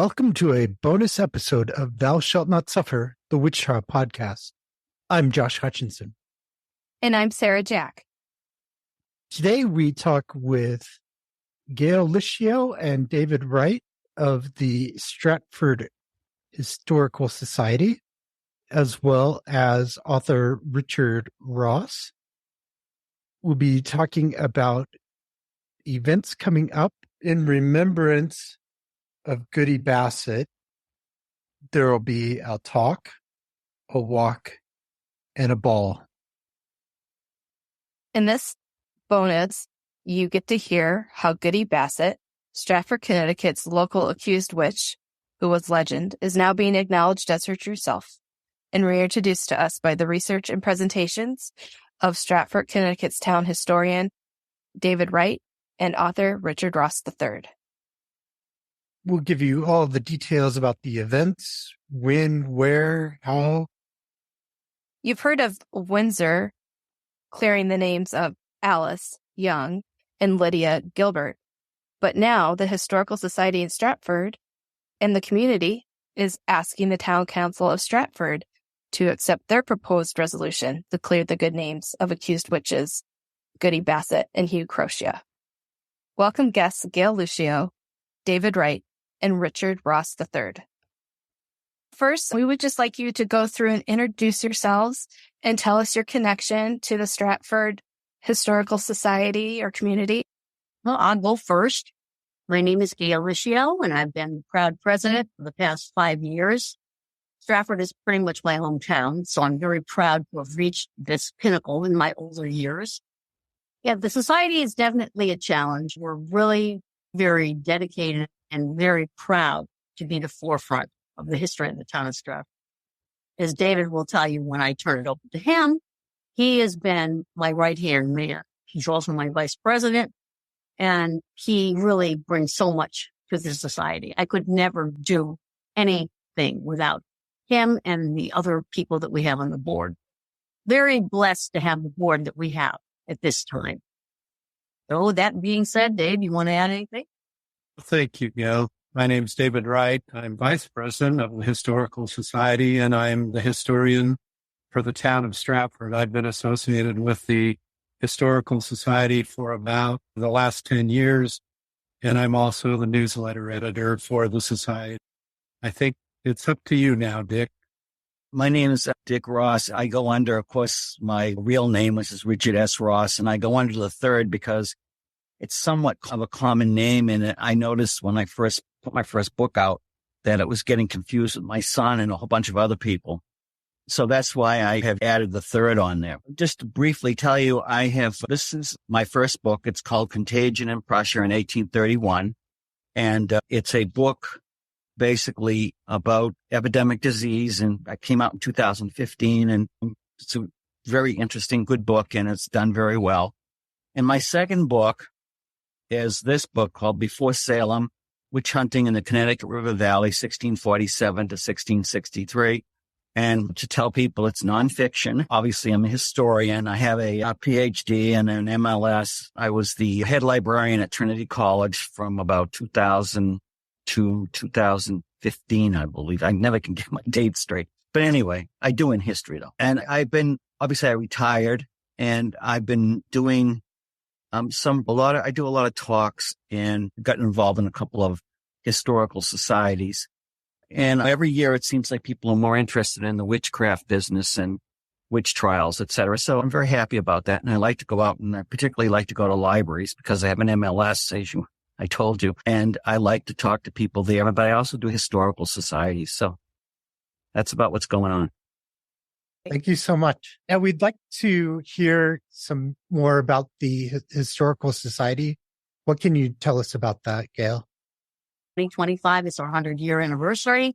Welcome to a bonus episode of Thou Shalt Not Suffer, the Witch Trial podcast. I'm Josh Hutchinson. And I'm Sarah Jack. Today we talk with Gail Liscio and David Wright of the Stratford Historical Society, as well as author Richard Ross. We'll be talking about events coming up in remembrance of Goody Bassett. There will be a talk, a walk, and a ball. In this bonus, you get to hear how Goody Bassett, Stratford Connecticut's local accused witch, who was legend, is now being acknowledged as her true self and reintroduced to us by the research and presentations of Stratford Connecticut's town historian, David Wright, and author Richard Ross III. We'll give you all the details about the events, when, where, how. You've heard of Windsor clearing the names of Alice Young and Lydia Gilbert, but now the Historical Society in Stratford and the community is asking the Town Council of Stratford to accept their proposed resolution to clear the good names of accused witches, Goody Bassett and Hugh Croscia. Welcome guests Gail Liscio, David Wright, and Richard Ross III. First, we would just like you to go through and introduce yourselves and tell us your connection to the Stratford Historical Society or community. Well, I'll go first. My name is Gail Liscio, and I've been proud president for the past 5 years. Stratford is pretty much my hometown, so I'm very proud to have reached this pinnacle in my older years. Yeah, the society is definitely a challenge. We're really very dedicated and very proud to be the forefront of the history of the town of Stratford. As David will tell you when I turn it over to him, he has been my right-hand man. He's also my vice president, and he really brings so much to the society. I could never do anything without him and the other people that we have on the board. Very blessed to have the board that we have at this time. So that being said, Dave, you want to add anything? Thank you, Gail. My name is David Wright. I'm vice president of the Historical Society, and I'm the historian for the town of Stratford. I've been associated with the Historical Society for about the last 10 years, and I'm also the newsletter editor for the society. I think it's up to you now, Dick. My name is Dick Ross. I go under, of course, my real name, which is Richard S. Ross, and I go under the third because it's somewhat of a common name. And I noticed when I first put my first book out that it was getting confused with my son and a whole bunch of other people. So that's why I have added the third on there. Just to briefly tell you, this is my first book. It's called Contagion in Prussia in 1831. And it's a book basically about epidemic disease. And I came out in 2015, and it's a very interesting, good book, and it's done very well. And my second book is this book called Before Salem, Witch Hunting in the Connecticut River Valley, 1647 to 1663. And to tell people it's nonfiction. Obviously, I'm a historian. I have a PhD and an MLS. I was the head librarian at Trinity College from about 2000 to 2015, I believe. I never can get my dates straight. But anyway, I do in history, though. And I retired, and I've been doing I do a lot of talks and got involved in a couple of historical societies. And every year it seems like people are more interested in the witchcraft business and witch trials, et cetera. So I'm very happy about that. And I like to go out, and I particularly like to go to libraries because I have an MLS, as I told you, and I like to talk to people there, but I also do historical societies. So that's about what's going on. Thank you so much. Now we'd like to hear some more about the Historical Society. What can you tell us about that, Gail? 2025 is our 100-year anniversary.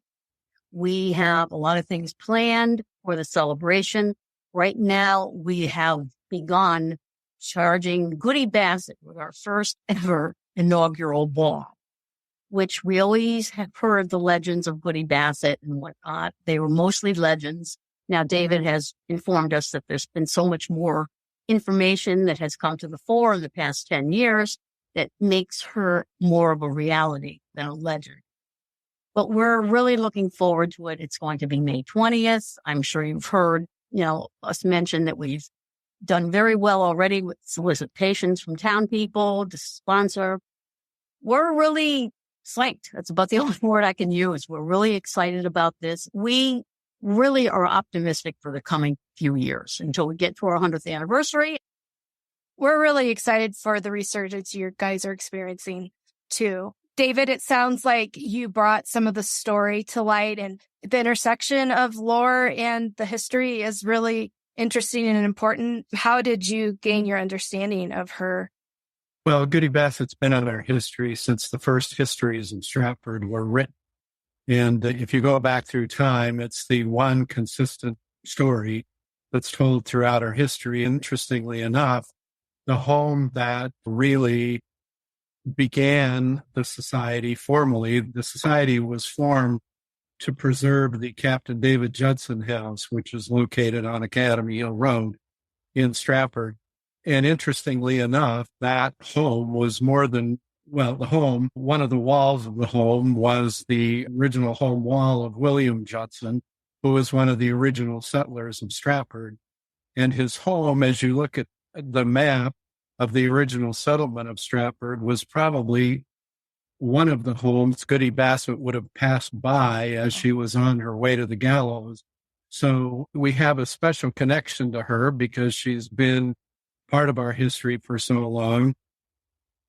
We have a lot of things planned for the celebration. Right now, we have begun charging Goody Bassett with our first ever inaugural ball, which we always have heard the legends of Goody Bassett and whatnot. They were mostly legends. Now, David has informed us that there's been so much more information that has come to the fore in the past 10 years that makes her more of a reality than a legend. but we're really looking forward to it. It's going to be May 20th. I'm sure you've heard, us mention that we've done very well already with solicitations from town people to sponsor. We're really psyched. That's about the only word I can use. We're really excited about this. We really are optimistic for the coming few years until we get to our 100th anniversary. We're really excited for the resurgence you guys are experiencing too. David, it sounds like you brought some of the story to light, and the intersection of lore and the history is really interesting and important. How did you gain your understanding of her? Well, Goody Bassett's been in our history since the first histories in Stratford were written. And if you go back through time, it's the one consistent story that's told throughout our history. Interestingly enough, the home that really began the society formally, the society was formed to preserve the Captain David Judson House, which is located on Academy Hill Road in Stratford. And interestingly enough, that home was more than, well, the home, one of the walls of the home was the original home wall of William Judson, who was one of the original settlers of Stratford. And his home, as you look at the map of the original settlement of Stratford, was probably one of the homes Goody Bassett would have passed by as she was on her way to the gallows. So we have a special connection to her because she's been part of our history for so long.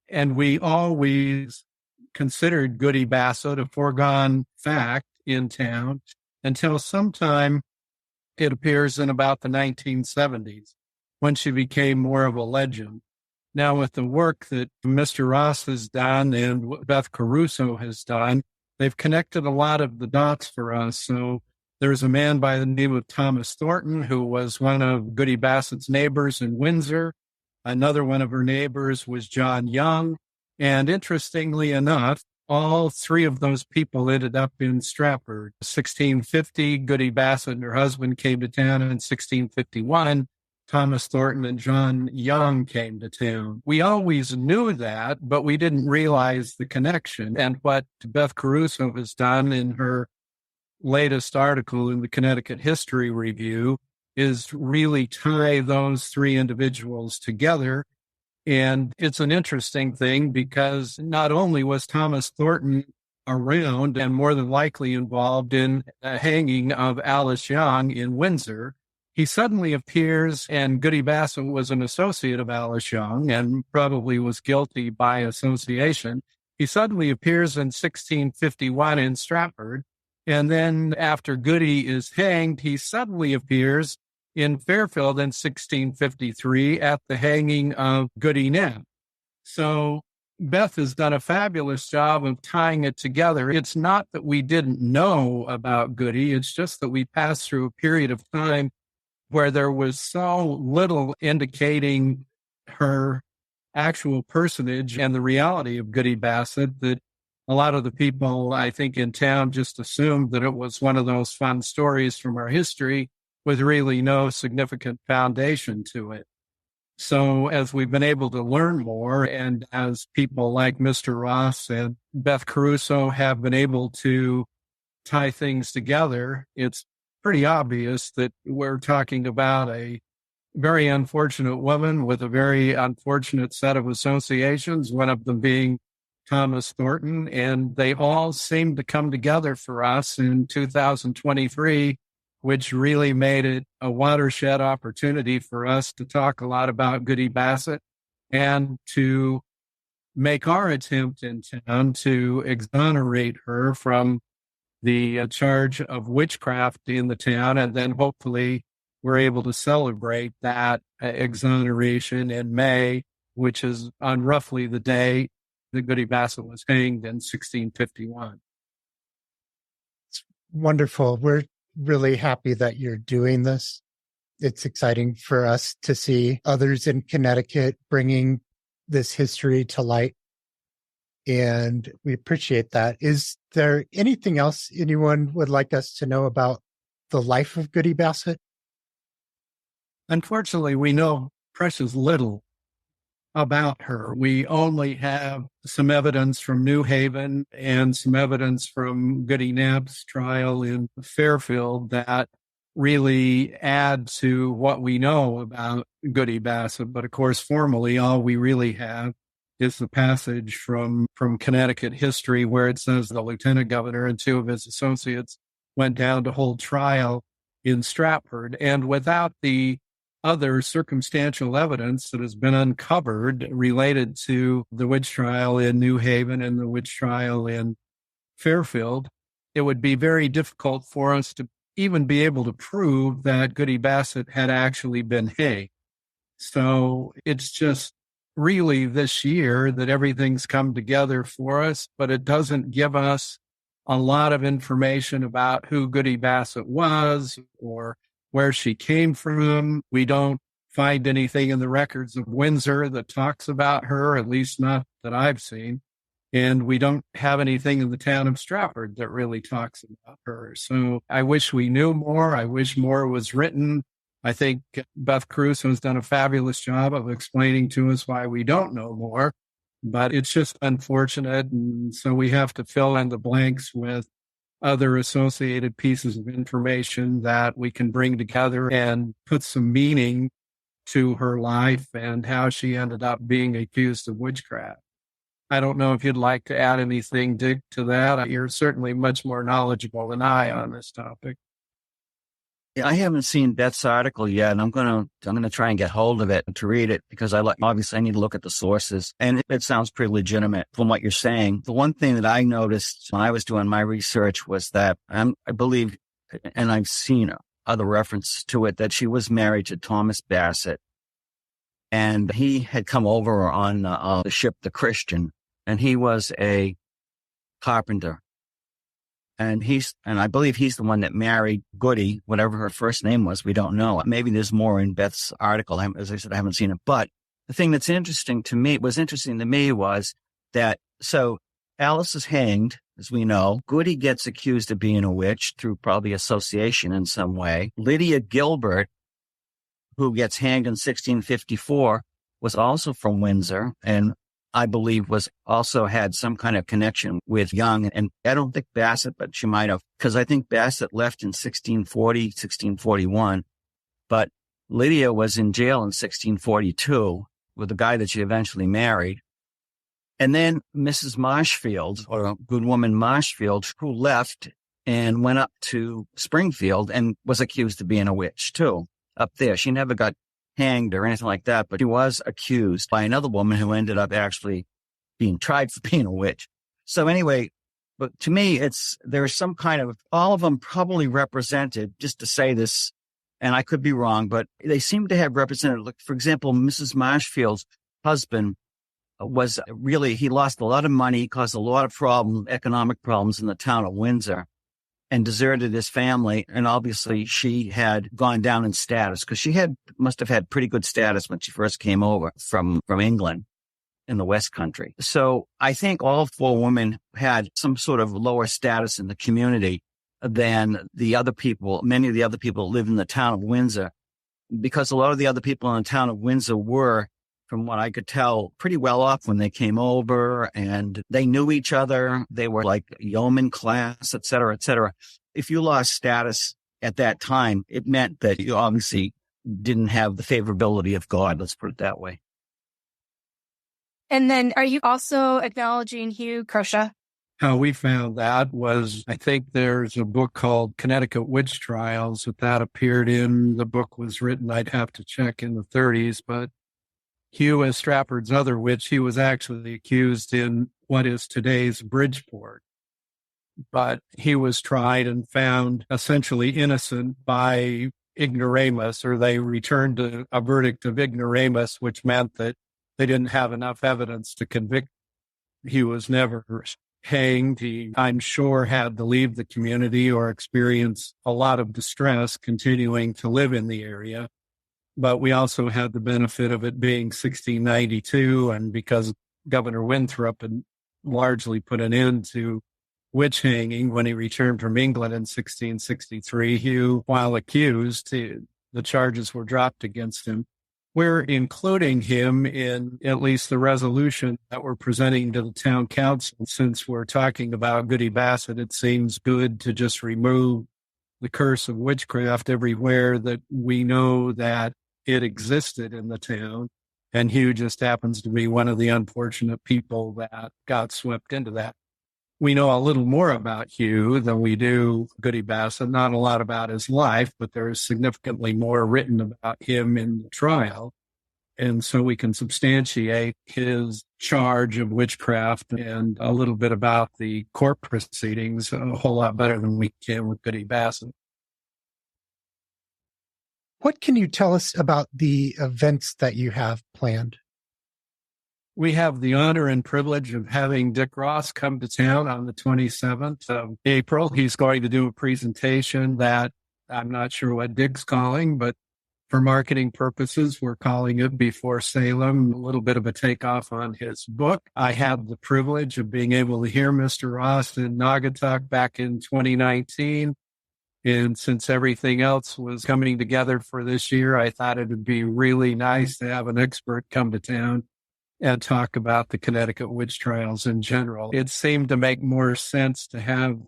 And we always considered Goody Bassett a foregone fact in town until sometime it appears in about the 1970s when she became more of a legend. Now, with the work that Mr. Ross has done and what Beth Caruso has done, they've connected a lot of the dots for us. So there's a man by the name of Thomas Thornton, who was one of Goody Bassett's neighbors in Windsor. Another one of her neighbors was John Young. And interestingly enough, all three of those people ended up in Stratford. 1650, Goody Bassett and her husband came to town. In 1651, Thomas Thornton and John Young came to town. We always knew that, but we didn't realize the connection. And what Beth Caruso has done in her latest article in the Connecticut History Review is really tie those three individuals together. And it's an interesting thing because not only was Thomas Thornton around and more than likely involved in a hanging of Alice Young in Windsor, he suddenly appears, and Goody Bassett was an associate of Alice Young and probably was guilty by association. He suddenly appears in 1651 in Stratford. And then after Goody is hanged, he suddenly appears in Fairfield in 1653 at the hanging of Goody Nim. So Beth has done a fabulous job of tying it together. It's not that we didn't know about Goody. It's just that we passed through a period of time where there was so little indicating her actual personage and the reality of Goody Bassett that a lot of the people, I think, in town just assumed that it was one of those fun stories from our history with really no significant foundation to it. So as we've been able to learn more, and as people like Mr. Ross and Beth Caruso have been able to tie things together, it's pretty obvious that we're talking about a very unfortunate woman with a very unfortunate set of associations, one of them being Thomas Thornton, and they all seem to come together for us in 2023, which really made it a watershed opportunity for us to talk a lot about Goody Bassett and to make our attempt in town to exonerate her from the charge of witchcraft in the town. And then hopefully we're able to celebrate that exoneration in May, which is on roughly the day that Goody Bassett was hanged in 1651. It's wonderful. We're really happy that you're doing this. It's exciting for us to see others in Connecticut bringing this history to light. And we appreciate that. Is there anything else anyone would like us to know about the life of Goody Bassett? Unfortunately, we know precious little about her. We only have some evidence from New Haven and some evidence from Goody Knapp's trial in Fairfield that really add to what we know about Goody Bassett. But of course, formally, all we really have is the passage from Connecticut history where it says the lieutenant governor and two of his associates went down to hold trial in Stratford. And without the other circumstantial evidence that has been uncovered related to the witch trial in New Haven and the witch trial in Fairfield, it would be very difficult for us to even be able to prove that Goody Bassett had actually been hanged. So it's just really this year that everything's come together for us, but it doesn't give us a lot of information about who Goody Bassett was or where she came from. We don't find anything in the records of Windsor that talks about her, at least not that I've seen. And we don't have anything in the town of Stratford that really talks about her. So I wish we knew more. I wish more was written. I think Beth Cruz has done a fabulous job of explaining to us why we don't know more, but it's just unfortunate. And so we have to fill in the blanks with other associated pieces of information that we can bring together and put some meaning to her life and how she ended up being accused of witchcraft. I don't know if you'd like to add anything, Dick, to that. You're certainly much more knowledgeable than I on this topic. Yeah, I haven't seen Beth's article yet, and I'm gonna try and get hold of it to read it because obviously I need to look at the sources, and it sounds pretty legitimate from what you're saying. The one thing that I noticed when I was doing my research was that I believe, and I've seen other reference to it, that she was married to Thomas Bassett, and he had come over on the ship the Christian, and he was a carpenter. And I believe he's the one that married Goody, whatever her first name was. We don't know. Maybe there's more in Beth's article. As I said, I haven't seen it. But the thing that's interesting to me was that, so Alice is hanged, as we know. Goody gets accused of being a witch through probably association in some way. Lydia Gilbert, who gets hanged in 1654, was also from Windsor, and I believe was also had some kind of connection with Young. And I don't think Bassett, but she might have, because I think Bassett left in 1640, 1641. But Lydia was in jail in 1642 with the guy that she eventually married. And then Mrs. Marshfield, or good woman Marshfield, who left and went up to Springfield and was accused of being a witch too, up there. She never got hanged or anything like that, but she was accused by another woman who ended up actually being tried for being a witch. So anyway, but to me, there's some kind of, all of them probably represented, just to say this, and I could be wrong, but they seem to have represented, like, for example, Mrs. Marshfield's husband was really, he lost a lot of money, caused a lot of economic problems in the town of Windsor, and deserted his family. And obviously she had gone down in status because she must have had pretty good status when she first came over from England in the West Country. So I think all four women had some sort of lower status in the community than the other people, many of the other people that lived in the town of Windsor, because a lot of the other people in the town of Windsor were, from what I could tell, pretty well off when they came over, and they knew each other. They were like yeoman class, et cetera, et cetera. If you lost status at that time, it meant that you obviously didn't have the favorability of God. Let's put it that way. And then are you also acknowledging Hugh Croscia? How we found that was, I think there's a book called Connecticut Witch Trials that appeared in. The book was written, I'd have to check, in the 30s, but Hugh, as Stratford's other witch, he was actually accused in what is today's Bridgeport. But he was tried and found essentially innocent by ignoramus, or they returned a verdict of ignoramus, which meant that they didn't have enough evidence to convict. He was never hanged. He, I'm sure, had to leave the community or experience a lot of distress continuing to live in the area. But we also had the benefit of it being 1692, and because Governor Winthrop had largely put an end to witch hanging when he returned from England in 1663, Hugh, while accused, the charges were dropped against him. We're including him in at least the resolution that we're presenting to the town council. Since we're talking about Goody Bassett, it seems good to just remove the curse of witchcraft everywhere that we know that it existed in the town. And Hugh just happens to be one of the unfortunate people that got swept into that. We know a little more about Hugh than we do Goody Bassett, not a lot about his life, but there is significantly more written about him in the trial. And so we can substantiate his charge of witchcraft and a little bit about the court proceedings a whole lot better than we can with Goody Bassett. What can you tell us about the events that you have planned? We have the honor and privilege of having Dick Ross come to town on the 27th of April. He's going to do a presentation that I'm not sure what Dick's calling, but for marketing purposes, we're calling it Before Salem, a little bit of a takeoff on his book. I had the privilege of being able to hear Mr. Ross in Naugatuck back in 2019. And since everything else was coming together for this year, I thought it would be really nice to have an expert come to town and talk about the Connecticut witch trials in general. It seemed to make more sense to have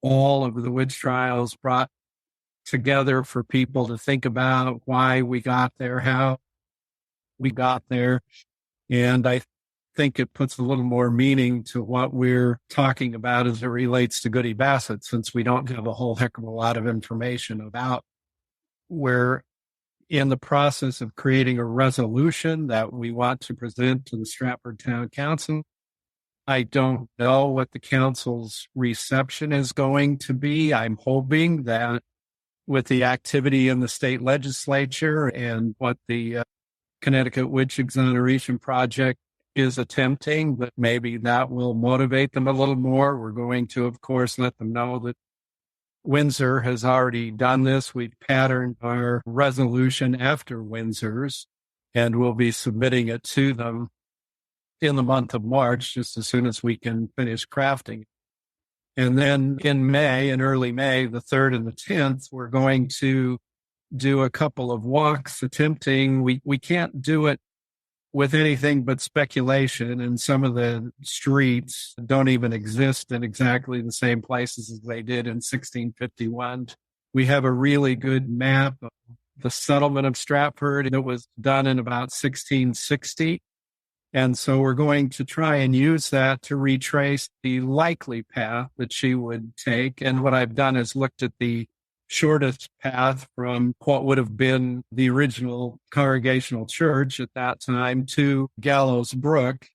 all of the witch trials brought together for people to think about why we got there, how we got there. And I think it puts a little more meaning to what we're talking about as it relates to Goody Bassett, since we don't have a whole heck of a lot of information about. We're in the process of creating a resolution that we want to present to the Stratford Town Council. I don't know what the council's reception is going to be. I'm hoping that with the activity in the state legislature and what the Connecticut Witch Exoneration Project is attempting, that maybe that will motivate them a little more. We're going to, of course, let them know that Windsor has already done this. We've patterned our resolution after Windsor's, and we'll be submitting it to them in the month of March, just as soon as we can finish crafting. And then in May, in early May, the 3rd and the 10th, we're going to do a couple of walks attempting. We can't do it with anything but speculation, and some of the streets don't even exist in exactly the same places as they did in 1651. We have a really good map of the settlement of Stratford. It was done in about 1660. And so we're going to try and use that to retrace the likely path that she would take. And what I've done is looked at the shortest path from what would have been the original Congregational Church at that time to Gallows Brook.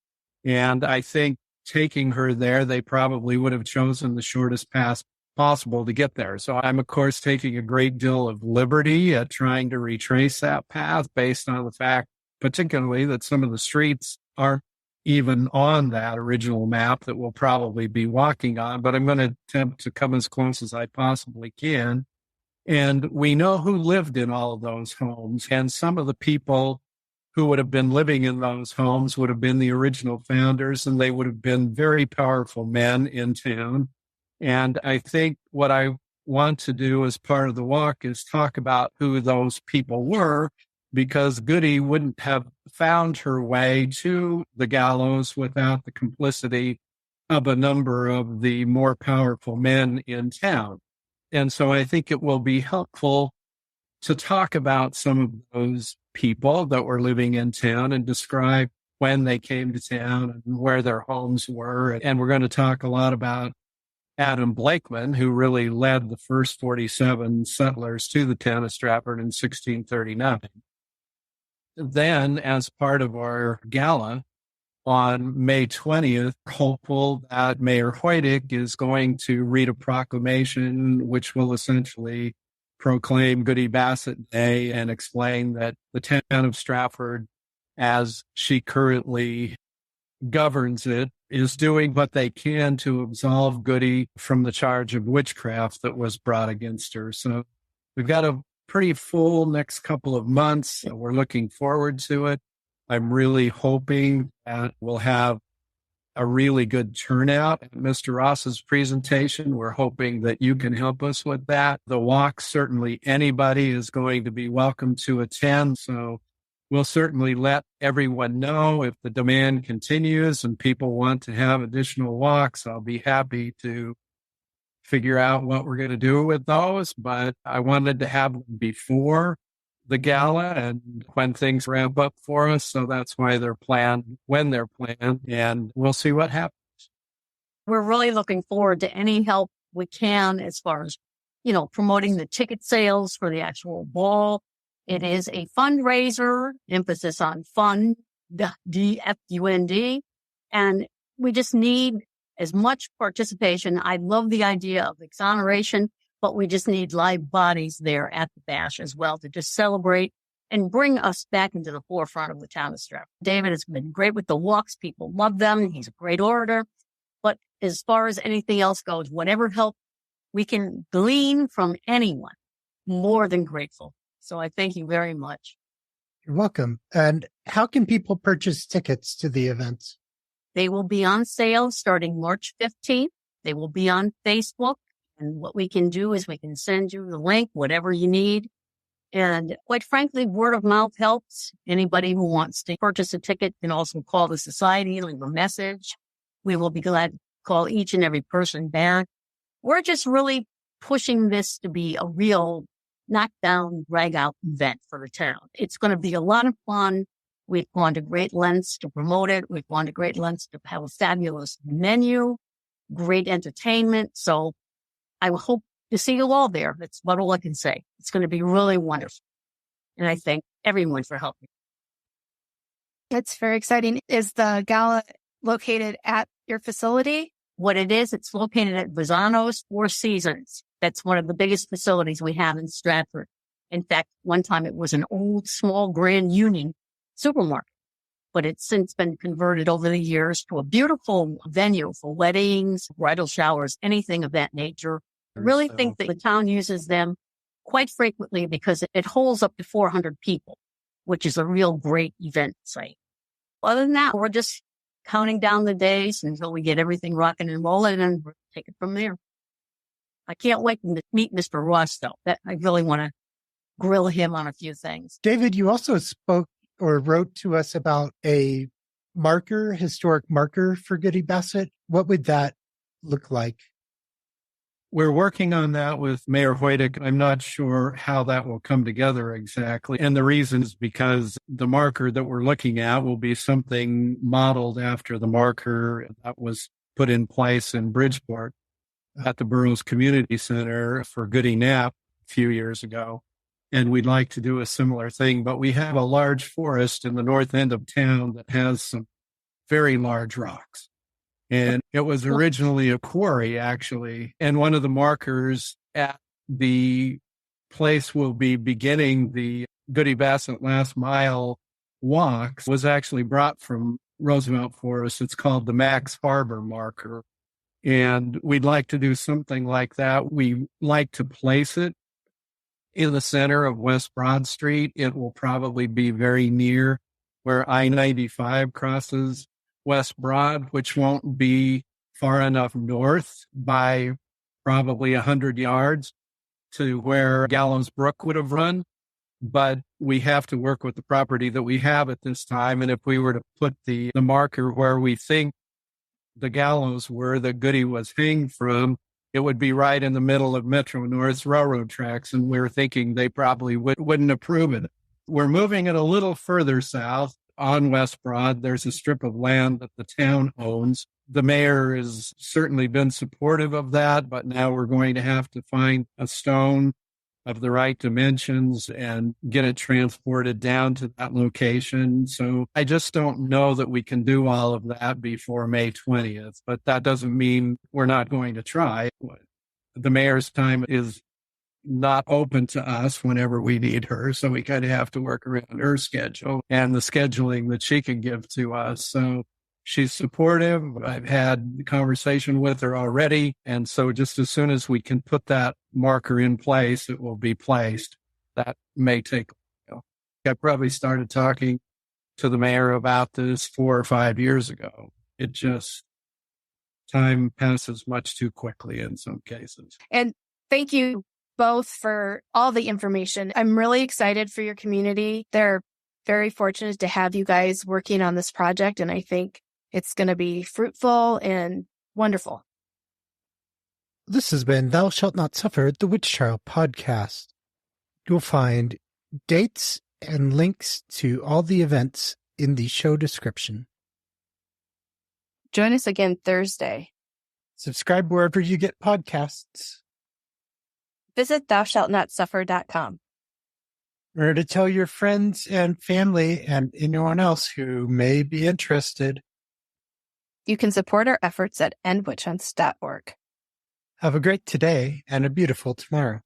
And I think taking her there, they probably would have chosen the shortest path possible to get there. So I'm, of course, taking a great deal of liberty at trying to retrace that path based on the fact, particularly, that some of the streets aren't even on that original map that we'll probably be walking on. But I'm going to attempt to come as close as I possibly can. And we know who lived in all of those homes. And some of the people who would have been living in those homes would have been the original founders, and they would have been very powerful men in town. And I think what I want to do as part of the walk is talk about who those people were, because Goody wouldn't have found her way to the gallows without the complicity of a number of the more powerful men in town. And so I think it will be helpful to talk about some of those people that were living in town and describe when they came to town and where their homes were. And we're going to talk a lot about Adam Blakeman, who really led the first 47 settlers to the town of Stratford in 1639. Then, as part of our gala on May 20th, hopeful that Mayor Hoydick is going to read a proclamation which will essentially proclaim Goody Bassett Day and explain that the town of Stratford, as she currently governs it, is doing what they can to absolve Goody from the charge of witchcraft that was brought against her. So we've got a pretty full next couple of months. We're looking forward to it. I'm really hoping that we'll have a really good turnout at Mr. Ross's presentation. We're hoping that you can help us with that. The walk, certainly anybody is going to be welcome to attend. So we'll certainly let everyone know if the demand continues and people want to have additional walks. I'll be happy to figure out what we're going to do with those. But I wanted to have them before the gala and when things ramp up for us. So that's why they're planned when they're planned, and we'll see what happens. We're really looking forward to any help we can as far as, promoting the ticket sales for the actual ball. It is a fundraiser, emphasis on fund, D-F-U-N-D. And we just need as much participation. I love the idea of exoneration, but we just need live bodies there at the bash as well to just celebrate and bring us back into the forefront of the town of Stratford. David has been great with the walks. People love them. He's a great orator. But as far as anything else goes, whatever help we can glean from anyone, more than grateful. So I thank you very much. You're welcome. And how can people purchase tickets to the events? They will be on sale starting March 15th. They will be on Facebook. And what we can do is we can send you the link, whatever you need. And quite frankly, word of mouth helps. Anybody who wants to purchase a ticket can also call the society, leave a message. We will be glad to call each and every person back. We're just really pushing this to be a real knockdown, drag out event for the town. It's going to be a lot of fun. We've gone to great lengths to promote it. We've gone to great lengths to have a fabulous menu, great entertainment. So I hope to see you all there. That's about all I can say. It's going to be really wonderful. And I thank everyone for helping. It's very exciting. Is the gala located at your facility? What it is, it's located at Bazzano's Four Seasons. That's one of the biggest facilities we have in Stratford. In fact, one time it was an old, small Grand Union supermarket, but it's since been converted over the years to a beautiful venue for weddings, bridal showers, anything of that nature. I really think that the town uses them quite frequently because it holds up to 400 people, which is a real great event site. Other than that, we're just counting down the days until we get everything rocking and rolling and we'll take it from there. I can't wait to meet Mr. Ross, though. I really want to grill him on a few things. David, you also spoke or wrote to us about a historic marker for Goody Bassett. What would that look like? We're working on that with Mayor Hoydick. I'm not sure how that will come together exactly. And the reason is because the marker that we're looking at will be something modeled after the marker that was put in place in Bridgeport at the Burroughs Community Center for Goody Knapp a few years ago. And we'd like to do a similar thing, but we have a large forest in the north end of town that has some very large rocks. And it was originally a quarry, actually. And one of the markers at the place we'll be beginning the Goody Bassett Last Mile walks was actually brought from Roosevelt Forest. It's called the Max Harbor marker. And we'd like to do something like that. We like to place it in the center of West Broad Street. It will probably be very near where I-95 crosses West Broad, which won't be far enough north by probably 100 yards to where Gallows Brook would have run. But we have to work with the property that we have at this time. And if we were to put the marker where we think the gallows were that Goody was hanged from, it would be right in the middle of Metro North's railroad tracks. And we're thinking they probably wouldn't approve it. We're moving it a little further south. On West Broad, there's a strip of land that the town owns. The mayor has certainly been supportive of that, but now we're going to have to find a stone of the right dimensions and get it transported down to that location. So I just don't know that we can do all of that before May 20th, but that doesn't mean we're not going to try. The mayor's time is not open to us whenever we need her. So we kind of have to work around her schedule and the scheduling that she can give to us. So she's supportive. I've had the conversation with her already. And so just as soon as we can put that marker in place, it will be placed. That may take, I probably started talking to the mayor about this 4 or 5 years ago. It just, time passes much too quickly in some cases. And thank you both for all the information. I'm really excited for your community. They're very fortunate to have you guys working on this project, and I think it's going to be fruitful and wonderful. This has been Thou Shalt Not Suffer, the Witch Trial podcast. You'll find dates and links to all the events in the show description. Join us again Thursday. Subscribe wherever you get podcasts. Visit thoushallnotsuffer.com. Remember to tell your friends and family and anyone else who may be interested. You can support our efforts at endwitchhunts.org. Have a great today and a beautiful tomorrow.